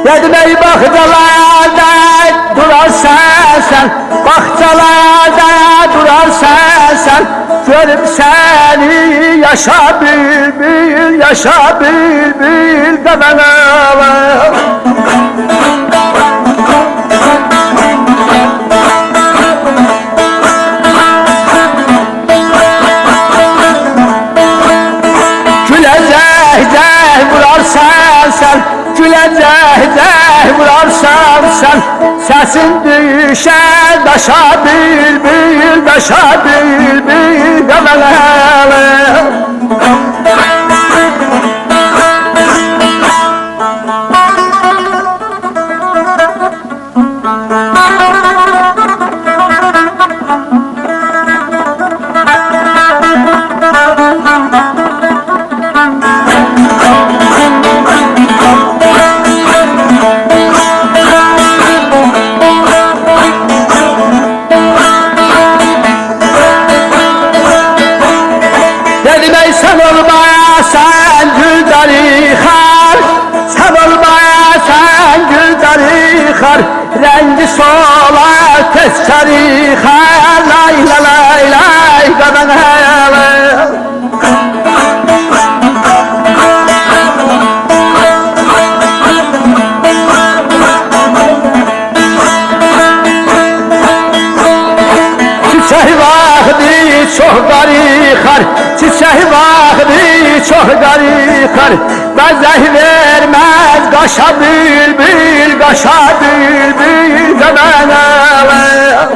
Dedim ey bahçelerde durarsan sen, bahçelerde durarsan sen, görüp seni yaşa bülbül, yaşa bülbül demen ağlar. Gülecek vurarsan sen, gülecek vurarsan sen, sesin düşer daşa bülbül, daşa bülbül demen ağlar. Dedim ey sen olmayasan güldarı xar, sen olmayasan güldarı xar, rengi solar tezkeri xar, lay lay lay lay qadan hayal. Çiçeği vaxtı çox qarixar, çiçeği vaxtı çox qarixar, bəzək verməz qaşa bülbül, qaşa bülbül demen ağlar.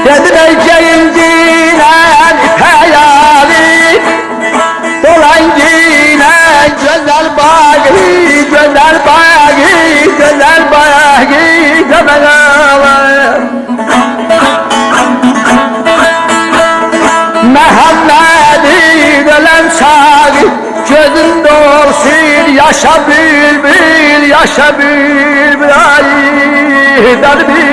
Dedim ey geyincinen hayali, dolan yine güzel bağı, güzel bağı, güzel bağı demen ağlar. Mehmet'i ölen sağı, gözün dolsun yaşa bülbül, yaşa bülbül ay darbi.